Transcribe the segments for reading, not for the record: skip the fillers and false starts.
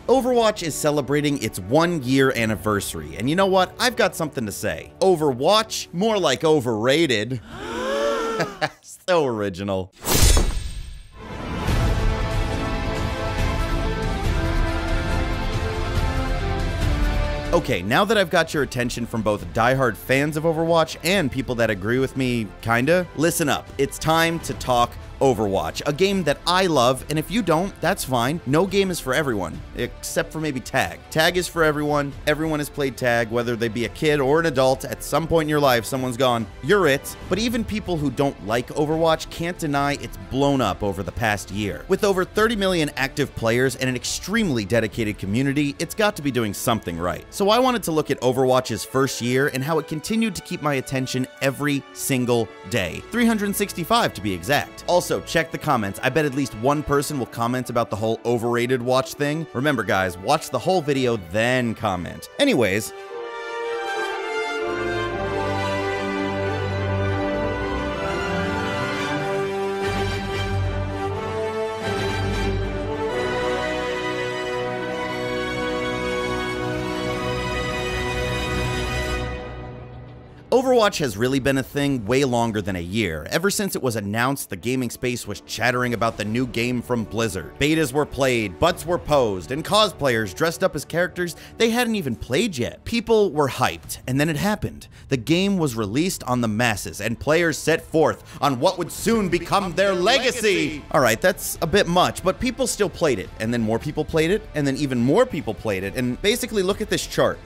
Overwatch is celebrating its 1-year anniversary, and you know what? I've got something to say. Overwatch? More like overrated. So original. Okay, now that I've got your attention from both diehard fans of Overwatch and people that agree with me, kinda, listen up. It's time to talk Overwatch, a game that I love, and if you don't, that's fine. No game is for everyone, except for maybe tag. Tag is for everyone. Everyone has played tag, whether they be a kid or an adult. At some point in your life, someone's gone, you're it. But even people who don't like Overwatch can't deny it's blown up over the past year. With over 30 million active players and an extremely dedicated community, it's got to be doing something right. So I wanted to look at Overwatch's first year and how it continued to keep my attention every single day. 365 to be exact. Also, check the comments. I bet at least one person will comment about the whole overrated watch thing. Remember guys, watch the whole video, then comment. Anyways, Overwatch has really been a thing way longer than a year. Ever since it was announced, the gaming space was chattering about the new game from Blizzard. Betas were played, butts were posed, and cosplayers dressed up as characters they hadn't even played yet. People were hyped, and then it happened. The game was released on the masses, and players set forth on what would soon become their legacy. Alright, that's a bit much, but people still played it, and then more people played it, and then even more people played it, and basically look at this chart.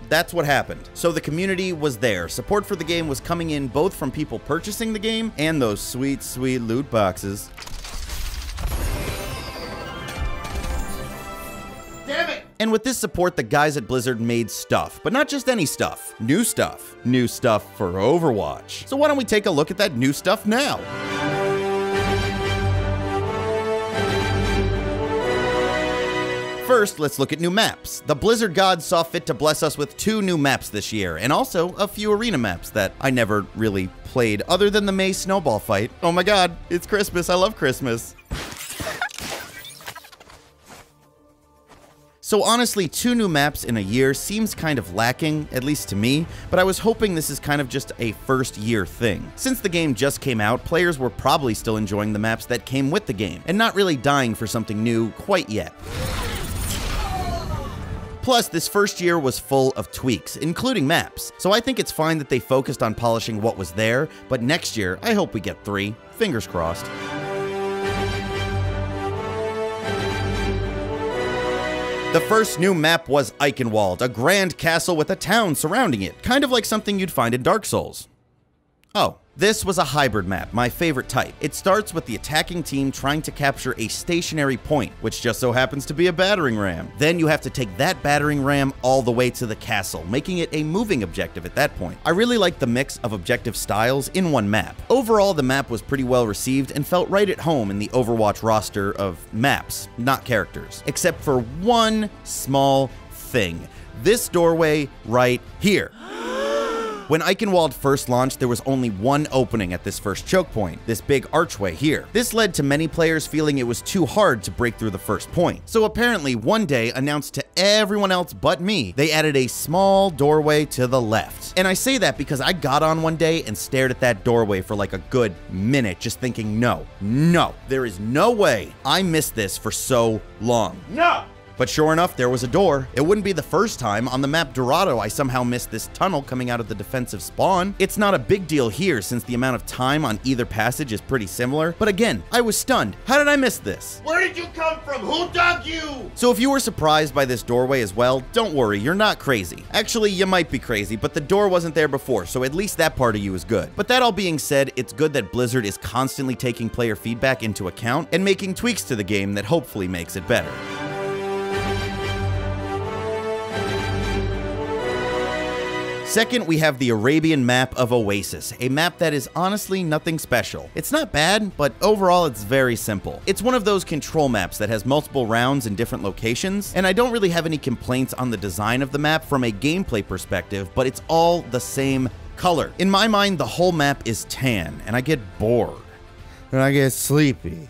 That's what happened. So the community was there. Support for the game was coming in both from people purchasing the game and those sweet, sweet loot boxes. Damn it! And with this support, the guys at Blizzard made stuff, but not just any stuff. New stuff. New stuff for Overwatch. So why don't we take a look at that new stuff now? First, let's look at new maps. The Blizzard gods saw fit to bless us with 2 new maps this year, and also a few arena maps that I never really played other than the May snowball fight. Oh my god, it's Christmas, I love Christmas. So honestly, 2 new maps in a year seems kind of lacking, at least to me, but I was hoping this is kind of just a first year thing. Since the game just came out, players were probably still enjoying the maps that came with the game, and not really dying for something new quite yet. Plus, this first year was full of tweaks, including maps, so I think it's fine that they focused on polishing what was there, but next year, I hope we get 3. Fingers crossed. The first new map was Eichenwald, a grand castle with a town surrounding it, kind of like something you'd find in Dark Souls. Oh. This was a hybrid map, my favorite type. It starts with the attacking team trying to capture a stationary point, which just so happens to be a battering ram. Then you have to take that battering ram all the way to the castle, making it a moving objective at that point. I really liked the mix of objective styles in one map. Overall, the map was pretty well received and felt right at home in the Overwatch roster of maps, not characters. Except for one small thing. This doorway right here. When Eichenwald first launched, there was only one opening at this first choke point, this big archway here. This led to many players feeling it was too hard to break through the first point. So apparently, one day, announced to everyone else but me, they added a small doorway to the left. And I say that because I got on one day and stared at that doorway for like a good minute, just thinking, no, there is no way I missed this for so long. No! But sure enough, there was a door. It wouldn't be the first time on the map Dorado I somehow missed this tunnel coming out of the defensive spawn. It's not a big deal here since the amount of time on either passage is pretty similar, but again, I was stunned. How did I miss this? Where did you come from? Who dug you? So if you were surprised by this doorway as well, don't worry, you're not crazy. Actually, you might be crazy, but the door wasn't there before, so at least that part of you is good. But that all being said, it's good that Blizzard is constantly taking player feedback into account and making tweaks to the game that hopefully makes it better. Second, we have the Arabian map of Oasis, a map that is honestly nothing special. It's not bad, but overall it's very simple. It's one of those control maps that has multiple rounds in different locations, and I don't really have any complaints on the design of the map from a gameplay perspective, but it's all the same color. In my mind, the whole map is tan, and I get bored, and I get sleepy,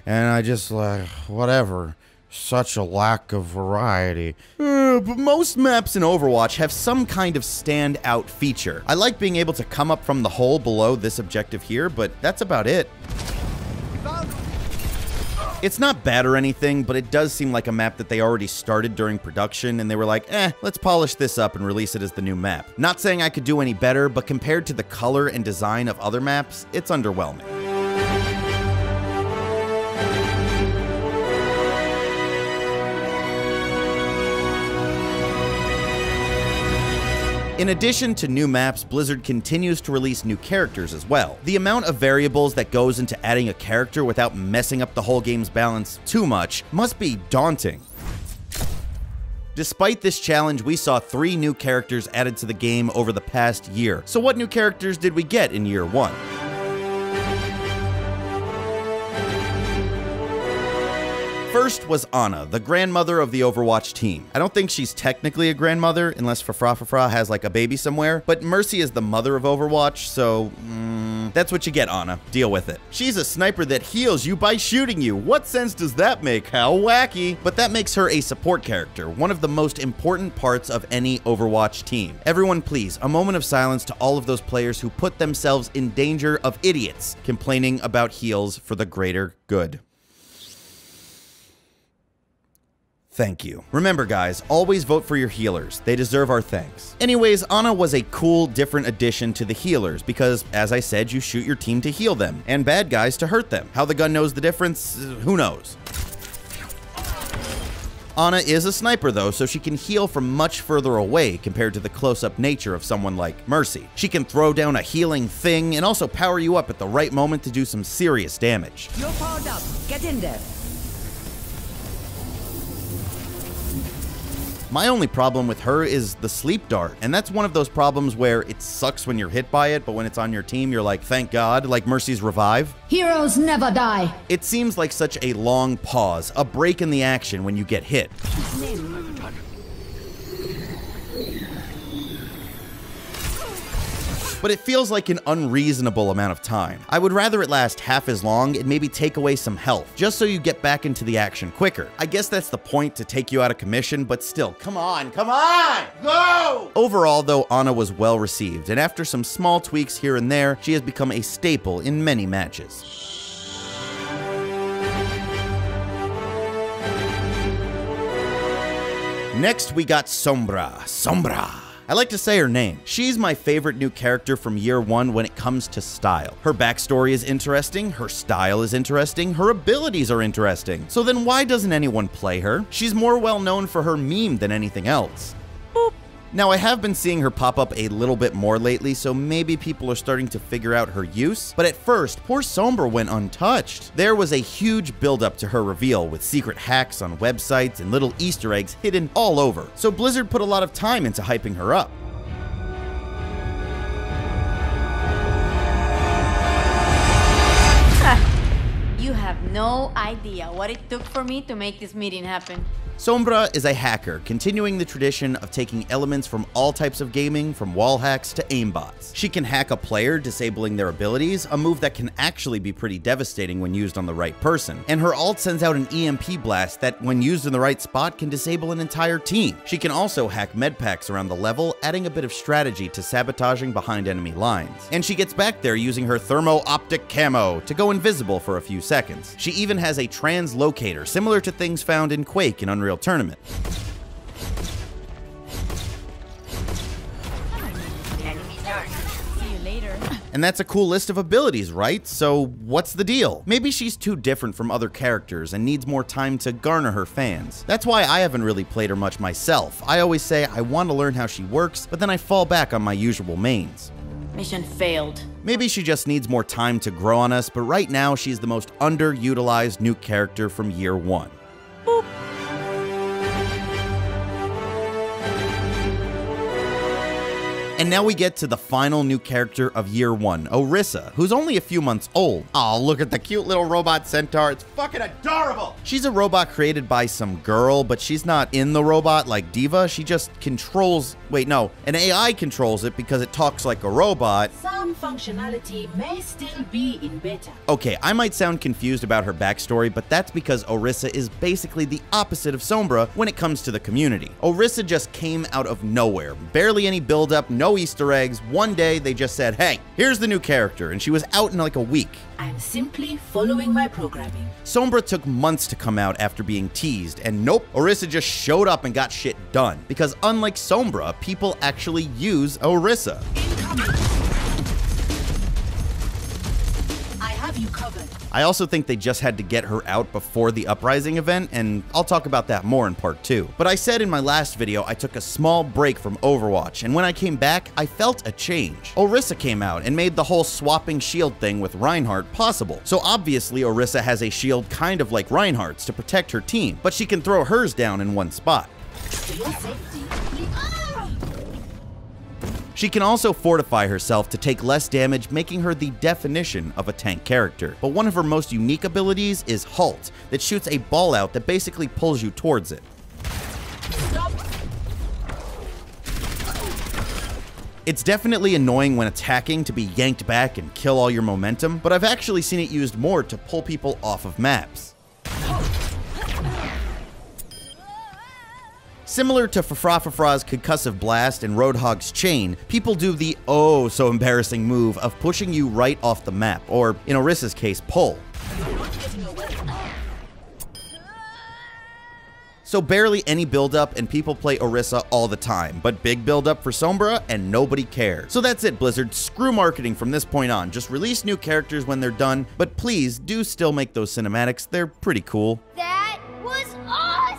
and I just like, whatever. Such a lack of variety. But most maps in Overwatch have some kind of standout feature. I like being able to come up from the hole below this objective here, but that's about it. It's not bad or anything, but it does seem like a map that they already started during production, and they were like, let's polish this up and release it as the new map. Not saying I could do any better, but compared to the color and design of other maps, it's underwhelming. In addition to new maps, Blizzard continues to release new characters as well. The amount of variables that goes into adding a character without messing up the whole game's balance too much must be daunting. Despite this challenge, we saw 3 new characters added to the game over the past year. So what new characters did we get in year 1? First was Onna, the grandmother of the Overwatch team. I don't think she's technically a grandmother, unless Fafra has like a baby somewhere, but Mercy is the mother of Overwatch, so that's what you get, Onna. Deal with it. She's a sniper that heals you by shooting you. What sense does that make? How wacky. But that makes her a support character, one of the most important parts of any Overwatch team. Everyone please, a moment of silence to all of those players who put themselves in danger of idiots complaining about heals for the greater good. Thank you. Remember guys, always vote for your healers. They deserve our thanks. Anyways, Onna was a cool, different addition to the healers because, as I said, you shoot your team to heal them, and bad guys to hurt them. How the gun knows the difference, who knows? Onna is a sniper though, so she can heal from much further away compared to the close-up nature of someone like Mercy. She can throw down a healing thing and also power you up at the right moment to do some serious damage. You're powered up. Get in there. My only problem with her is the sleep dart, and that's one of those problems where it sucks when you're hit by it, but when it's on your team, you're like, thank God, like Mercy's revive. Heroes never die. It seems like such a long pause, a break in the action when you get hit. But it feels like an unreasonable amount of time. I would rather it last half as long and maybe take away some health, just so you get back into the action quicker. I guess that's the point, to take you out of commission, but still, come on, go! Overall though, Onna was well received, and after some small tweaks here and there, she has become a staple in many matches. Next we got Sombra. I like to say her name. She's my favorite new character from year 1 when it comes to style. Her backstory is interesting, her style is interesting, her abilities are interesting. So then why doesn't anyone play her? She's more well known for her meme than anything else. Boop. Now I have been seeing her pop up a little bit more lately, so maybe people are starting to figure out her use, but at first, poor Sombra went untouched. There was a huge build-up to her reveal, with secret hacks on websites and little Easter eggs hidden all over, so Blizzard put a lot of time into hyping her up. You have no idea what it took for me to make this meeting happen. Sombra is a hacker, continuing the tradition of taking elements from all types of gaming, from wall hacks to aimbots. She can hack a player, disabling their abilities, a move that can actually be pretty devastating when used on the right person. And her ult sends out an EMP blast that, when used in the right spot, can disable an entire team. She can also hack medpacks around the level, adding a bit of strategy to sabotaging behind enemy lines. And she gets back there using her thermo-optic camo to go invisible for a few seconds. She even has a translocator, similar to things found in Quake and Unreal Tournament. See you later. And that's a cool list of abilities, right? So what's the deal? Maybe she's too different from other characters and needs more time to garner her fans. That's why I haven't really played her much myself. I always say I want to learn how she works, but then I fall back on my usual mains. Mission failed. Maybe she just needs more time to grow on us, but right now she's the most underutilized new character from year 1. Boop. And now we get to the final new character of year 1, IRISA, who's only a few months old. Oh, look at the cute little robot centaur. It's fucking adorable. She's a robot created by some girl, but she's not in the robot like Diva. She just controls, wait, no, an AI controls it because it talks like a robot. Some functionality may still be in beta. Okay, I might sound confused about her backstory, but that's because IRISA is basically the opposite of Sombra when it comes to the community. IRISA just came out of nowhere. Barely any build-up, no Easter eggs. One day they just said, hey, here's the new character, and she was out in like a week. I'm simply following my programming. Sombra took months to come out after being teased, and nope, IRISA just showed up and got shit done. Because unlike Sombra, people actually use IRISA. Incoming. I have you covered. I also think they just had to get her out before the Uprising event, and I'll talk about that more in part 2. But I said in my last video I took a small break from Overwatch, and when I came back, I felt a change. IRISA came out and made the whole swapping shield thing with Reinhardt possible. So obviously IRISA has a shield kind of like Reinhardt's to protect her team, but she can throw hers down in one spot. For your safety. She can also fortify herself to take less damage, making her the definition of a tank character. But one of her most unique abilities is Halt, that shoots a ball out that basically pulls you towards it. Stop. It's definitely annoying when attacking to be yanked back and kill all your momentum, but I've actually seen it used more to pull people off of maps. Similar to Fafra's concussive blast and Roadhog's chain, people do the oh so embarrassing move of pushing you right off the map, or in IRISA's case, pull. So barely any build-up, and people play IRISA all the time, but big build-up for Sombra, and nobody cares. So that's it, Blizzard. Screw marketing from this point on. Just release new characters when they're done, but please do still make those cinematics. They're pretty cool. That was awesome!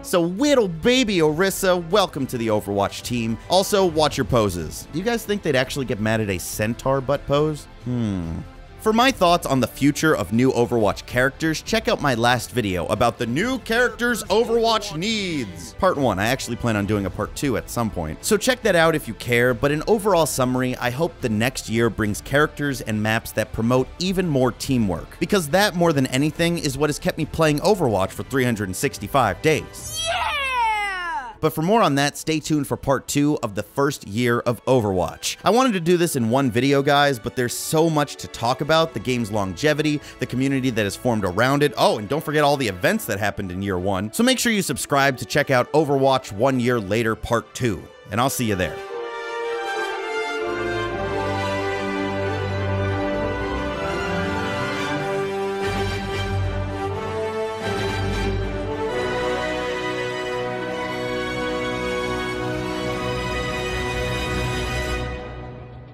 So whittle baby IRISA, welcome to the Overwatch team. Also, watch your poses. Do you guys think they'd actually get mad at a centaur butt pose? For my thoughts on the future of new Overwatch characters, check out my last video about the new characters Overwatch needs. Part 1, I actually plan on doing a part 2 at some point. So check that out if you care, but in overall summary, I hope the next year brings characters and maps that promote even more teamwork. Because that, more than anything, is what has kept me playing Overwatch for 365 days. But for more on that, stay tuned for part 2 of the first year of Overwatch. I wanted to do this in one video, guys, but there's so much to talk about: the game's longevity, the community that has formed around it, oh, and don't forget all the events that happened in year 1. So make sure you subscribe to check out Overwatch 1 Year Later Part 2, and I'll see you there.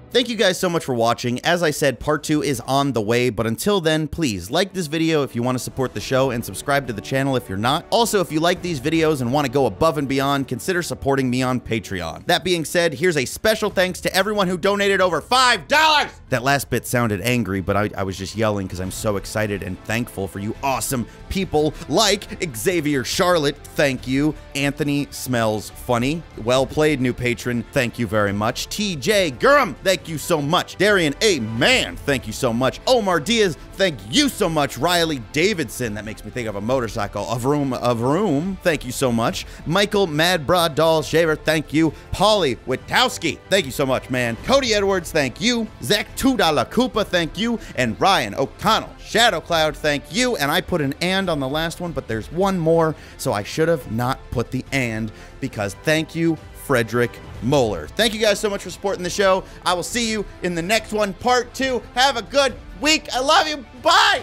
Thank you guys so much for watching. As I said, part 2 is on the way, but until then, please like this video if you want to support the show, and subscribe to the channel if you're not. Also, if you like these videos and want to go above and beyond, consider supporting me on Patreon. That being said, here's a special thanks to everyone who donated over $5! That last bit sounded angry, but I was just yelling because I'm so excited and thankful for you awesome people like Xavier Charlotte, thank you. Anthony Smells Funny, well played, new patron, thank you very much. TJ Gurham, thank you so much. Darian A. Mann, thank you so much. Omar Diaz, thank you so much. Riley Davidson, that makes me think of a motorcycle. Avroom, thank you so much. Michael Mad Bra Doll Shaver, thank you. Paulie Witowski, thank you so much, man. Cody Edwards, thank you. Zach $2 Koopa, thank you. And Ryan O'Connell Shadow Cloud, thank you. And I put an and on the last one, but there's one more, so I should have not put the and, because thank you, Frederick Moeller. Thank you guys so much for supporting the show. I will see you in the next one, part 2. Have a good week. I love you. Bye.